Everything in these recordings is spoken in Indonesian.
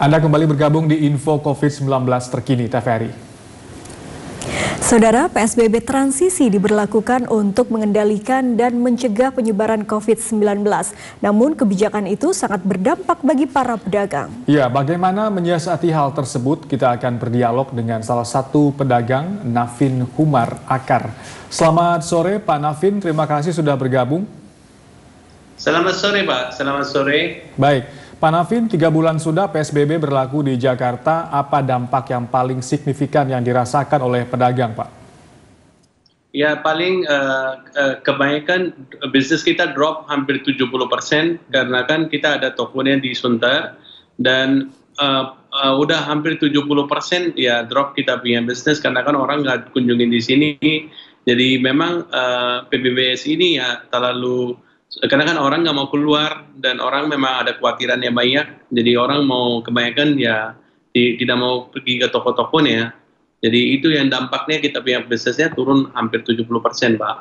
Anda kembali bergabung di Info COVID-19 terkini TVRI. Saudara, PSBB transisi diberlakukan untuk mengendalikan dan mencegah penyebaran COVID-19. Namun kebijakan itu sangat berdampak bagi para pedagang. Ya, bagaimana menyiasati hal tersebut? Kita akan berdialog dengan salah satu pedagang, Nafin Humar Akar. Selamat sore Pak Nafin, terima kasih sudah bergabung. Selamat sore Pak, selamat sore. Baik, Pak Nafin, 3 bulan sudah PSBB berlaku di Jakarta. Apa dampak yang paling signifikan yang dirasakan oleh pedagang, Pak? Ya, paling kebanyakan bisnis kita drop hampir 70% karena kan kita ada tokonya di Sunter dan udah hampir 70% ya drop kita punya bisnis karena kan orang nggak kunjungin di sini. Jadi memang PBBS ini ya terlalu, karena kan orang nggak mau keluar dan orang memang ada kekhawatiran yang banyak, jadi orang mau kebanyakan ya tidak mau pergi ke toko-tokonya. Jadi itu yang dampaknya kita punya bisnisnya turun hampir 70%, Pak.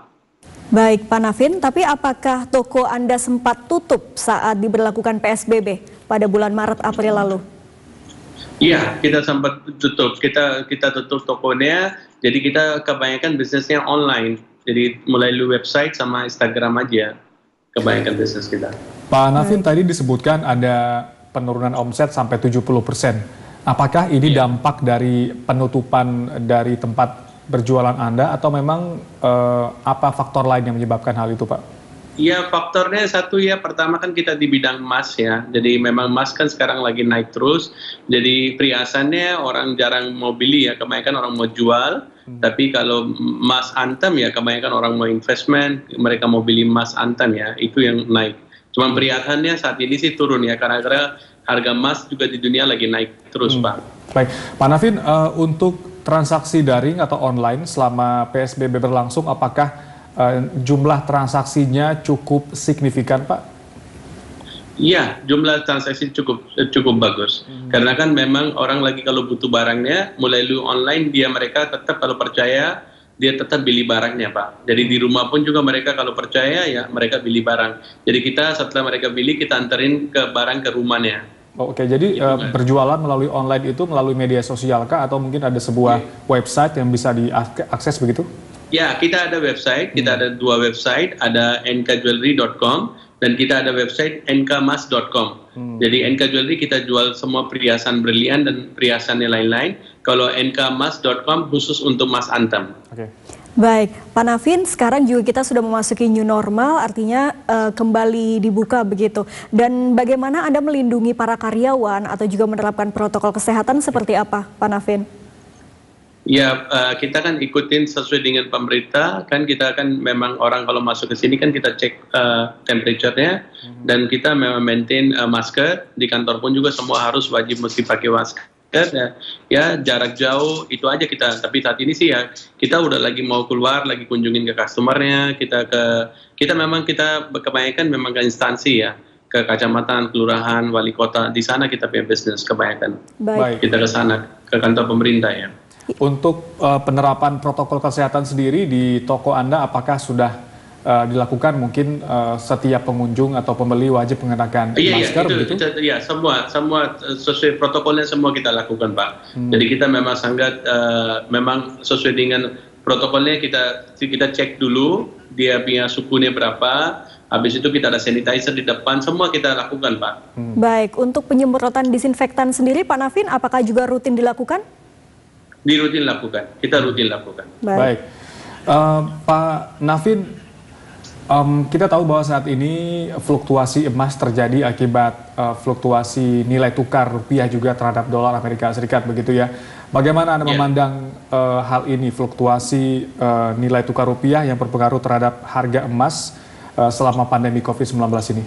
Baik Pak Nafin, tapi apakah toko Anda sempat tutup saat diberlakukan PSBB pada bulan Maret April lalu? Iya, kita sempat tutup. Kita tutup tokonya, jadi kita kebanyakan bisnisnya online. Jadi mulai dari website sama Instagram aja. Kebanyakan bisnis kita. Pak Nafin, tadi disebutkan ada penurunan omset sampai 70%. Apakah ini dampak dari penutupan dari tempat berjualan Anda atau memang apa faktor lain yang menyebabkan hal itu, Pak? Iya, faktornya satu ya, pertama kan kita di bidang emas ya. Jadi memang emas kan sekarang lagi naik terus. Jadi perhiasannya orang jarang mau beli ya, kebanyakan orang mau jual. Tapi kalau emas antam ya kebanyakan orang mau investment, mereka mau beli emas antam ya, itu yang naik. Cuma perhiasannya saat ini sih turun ya, karena harga emas juga di dunia lagi naik terus, Pak. Baik, Pak Nafin, untuk transaksi daring atau online selama PSBB berlangsung, apakah jumlah transaksinya cukup signifikan, Pak? Iya, jumlah transaksi cukup bagus. Karena kan memang orang lagi kalau butuh barangnya, mulai lu online mereka tetap kalau percaya dia tetap beli barangnya, Pak. Jadi di rumah pun juga mereka kalau percaya ya mereka beli barang. Jadi kita setelah mereka beli kita anterin ke barang ke rumahnya. Oke, jadi berjualan melalui online itu melalui media sosial kah atau mungkin ada sebuah website yang bisa diakses begitu? Ya, kita ada website, kita ada 2 website, ada nkjewelry.com dan kita ada website nkmas.com. Jadi NK Jewelry kita jual semua perhiasan berlian dan perhiasan yang lain-lain. Kalau nkmas.com khusus untuk emas antam. Oke. Baik, Pak Nafin, sekarang juga kita sudah memasuki new normal, artinya kembali dibuka begitu. Dan bagaimana Anda melindungi para karyawan atau juga menerapkan protokol kesehatan seperti apa, Pak Nafin? Ya, kita kan ikutin sesuai dengan pemerintah, kan kita kan memang orang kalau masuk ke sini kan kita cek temperature-nya dan kita memang maintain masker. Di kantor pun juga semua harus wajib mesti pakai masker. Ya, jarak jauh itu aja kita. Tapi saat ini sih ya kita udah lagi mau keluar, lagi kunjungin ke customer-nya. Kita kebanyakan memang ke instansi ya, ke kecamatan, kelurahan, wali kota. Di sana kita punya bisnis kebanyakan. Baik. Kita ke sana, ke kantor pemerintah ya. Untuk penerapan protokol kesehatan sendiri di toko Anda, apakah sudah dilakukan mungkin setiap pengunjung atau pembeli wajib mengenakan masker begitu? Iya, semua sesuai protokolnya semua kita lakukan, Pak. Jadi kita memang sangat memang sesuai dengan protokolnya kita cek dulu dia punya suhunya berapa. Habis itu kita ada sanitizer di depan, semua kita lakukan, Pak. Baik, untuk penyemprotan disinfektan sendiri, Pak Nafin, apakah juga rutin dilakukan? Rutin lakukan, kita rutin lakukan. Baik, Pak Nafin, kita tahu bahwa saat ini fluktuasi emas terjadi akibat fluktuasi nilai tukar rupiah juga terhadap dolar Amerika Serikat begitu ya. Bagaimana Anda memandang hal ini, fluktuasi nilai tukar rupiah yang berpengaruh terhadap harga emas selama pandemi COVID-19 ini?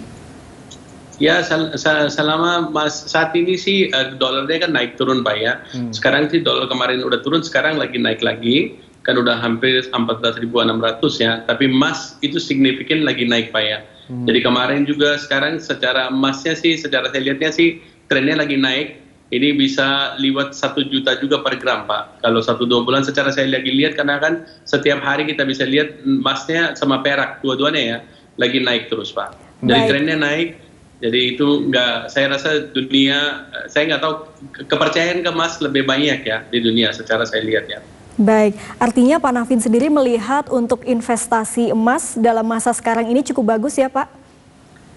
Ya, selama saat ini sih dolarnya kan naik turun, Pak ya. Sekarang sih dolar kemarin udah turun, sekarang lagi naik lagi. Kan udah hampir 14.600 ya. Tapi emas itu signifikan lagi naik, Pak ya. Jadi kemarin juga sekarang secara emasnya sih, secara saya lihatnya sih trennya lagi naik. Ini bisa lewat 1 juta juga per gram, Pak. Kalau 1-2 bulan secara saya lagi lihat, karena kan setiap hari kita bisa lihat emasnya sama perak, dua-duanya ya, lagi naik terus, Pak. Jadi trennya naik. Jadi itu nggak, saya rasa dunia, saya nggak tahu, kepercayaan ke emas lebih banyak ya di dunia secara saya lihat ya. Baik, artinya Pak Navin sendiri melihat untuk investasi emas dalam masa sekarang ini cukup bagus ya Pak?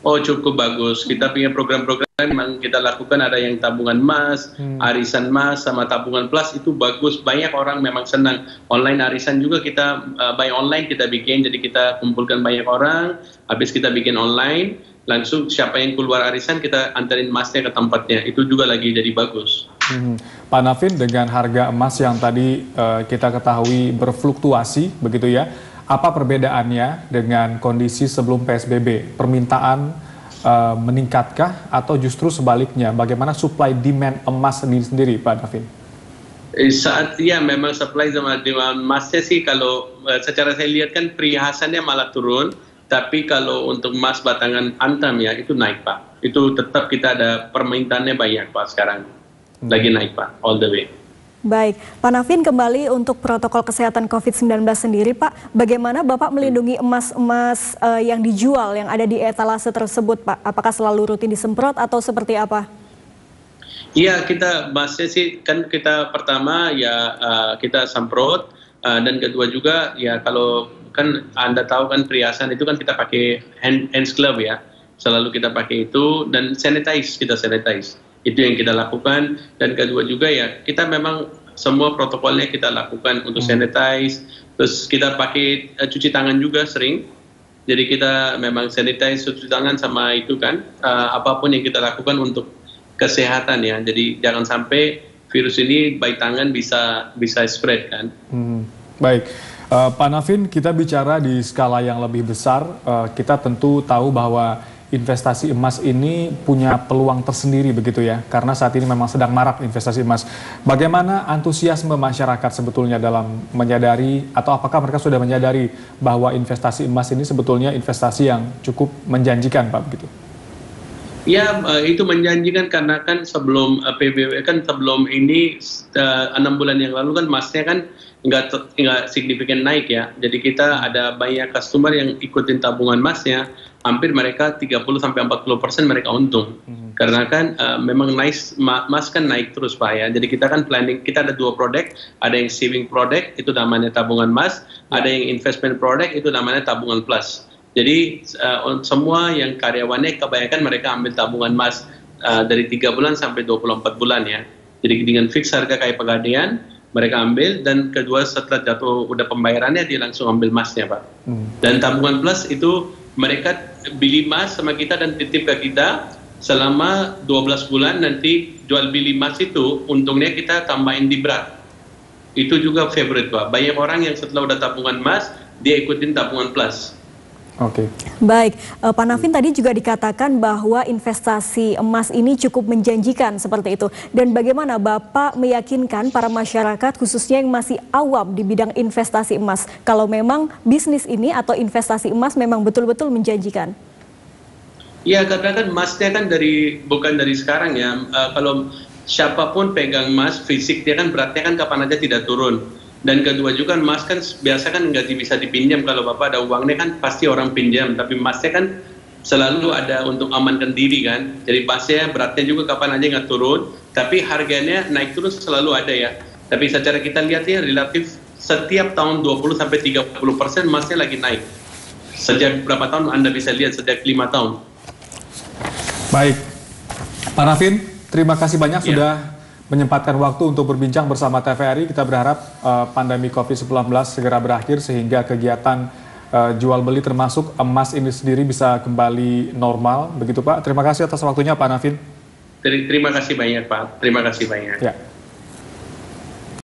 Oh cukup bagus, kita punya program-program memang kita lakukan, ada yang tabungan emas, arisan emas, sama tabungan plus, itu bagus, banyak orang memang senang. Online arisan juga kita, by online kita bikin, jadi kita kumpulkan banyak orang, habis kita bikin online, langsung siapa yang keluar arisan kita anterin emasnya ke tempatnya, itu juga lagi jadi bagus. Pak Navin, dengan harga emas yang tadi kita ketahui berfluktuasi begitu ya, apa perbedaannya dengan kondisi sebelum PSBB? Permintaan meningkatkah atau justru sebaliknya? Bagaimana supply demand emas sendiri Pak Navin? Saat ya memang supply sama demand emasnya sih, kalau secara saya lihat kan perhiasannya malah turun, tapi kalau untuk emas batangan antam ya itu naik Pak. Itu tetap kita ada permintaannya banyak Pak sekarang. Lagi naik Pak, all the way. Baik, Pak Navin, kembali untuk protokol kesehatan COVID-19 sendiri Pak, bagaimana Bapak melindungi emas-emas yang dijual, yang ada di etalase tersebut Pak? Apakah selalu rutin disemprot atau seperti apa? Iya, kita emasnya sih kan kita pertama ya kita semprot, dan kedua juga ya kalau kan Anda tahu kan perhiasan itu kan kita pakai hand glove ya, selalu kita pakai itu, dan kita sanitize. Itu yang kita lakukan, dan kedua juga ya kita memang semua protokolnya kita lakukan untuk sanitize, terus kita pakai cuci tangan juga sering, jadi kita memang sanitize, cuci tangan sama itu kan, apapun yang kita lakukan untuk kesehatan ya, jadi jangan sampai virus ini by tangan bisa spread kan. Baik, Pak Navin, kita bicara di skala yang lebih besar, kita tentu tahu bahwa investasi emas ini punya peluang tersendiri begitu ya, karena saat ini memang sedang marak investasi emas. Bagaimana antusiasme masyarakat sebetulnya dalam menyadari, atau apakah mereka sudah menyadari bahwa investasi emas ini sebetulnya investasi yang cukup menjanjikan Pak begitu? Ya, itu menjanjikan karena kan sebelum PBB kan sebelum ini 6 bulan yang lalu kan emasnya kan nggak signifikan naik ya. Jadi kita ada banyak customer yang ikutin tabungan emasnya, hampir mereka 30-40% mereka untung. Karena kan memang emas kan naik terus Pak ya. Jadi kita kan planning, kita ada 2 produk, ada yang saving product itu namanya tabungan emas, ada yang investment product itu namanya tabungan plus. Jadi semua yang karyawannya kebanyakan mereka ambil tabungan emas dari 3 bulan sampai 24 bulan ya. Jadi dengan fix harga kayak pegadaian mereka ambil, dan kedua setelah jatuh udah pembayarannya dia langsung ambil emasnya Pak. Dan tabungan plus itu mereka beli emas sama kita dan titip ke kita selama 12 bulan, nanti jual beli emas itu untungnya kita tambahin di berat. Itu juga favorite Pak. Banyak orang yang setelah udah tabungan emas dia ikutin tabungan plus. Oke. Baik, Pak Navin, tadi juga dikatakan bahwa investasi emas ini cukup menjanjikan seperti itu. Dan bagaimana Bapak meyakinkan para masyarakat khususnya yang masih awam di bidang investasi emas, kalau memang bisnis ini atau investasi emas memang betul-betul menjanjikan? Ya, karena kan emasnya kan bukan dari sekarang ya. Kalau siapapun pegang emas fisik dia kan beratnya kan kapan aja tidak turun. Dan kedua juga emas kan biasa kan nggak bisa dipinjam, kalau Bapak ada uangnya kan pasti orang pinjam, tapi emasnya kan selalu ada untuk amankan diri kan. Jadi emasnya beratnya juga kapan aja nggak turun, tapi harganya naik terus selalu ada ya. Tapi secara kita lihat ya relatif setiap tahun 20-30% emasnya lagi naik. Sejak berapa tahun Anda bisa lihat, sejak 5 tahun. Baik, Pak Navin, terima kasih banyak sudah menyempatkan waktu untuk berbincang bersama TVRI. Kita berharap pandemi COVID-19 segera berakhir sehingga kegiatan jual beli termasuk emas ini sendiri bisa kembali normal. Begitu Pak, terima kasih atas waktunya Pak Navin. Terima kasih banyak Pak, terima kasih banyak. Ya.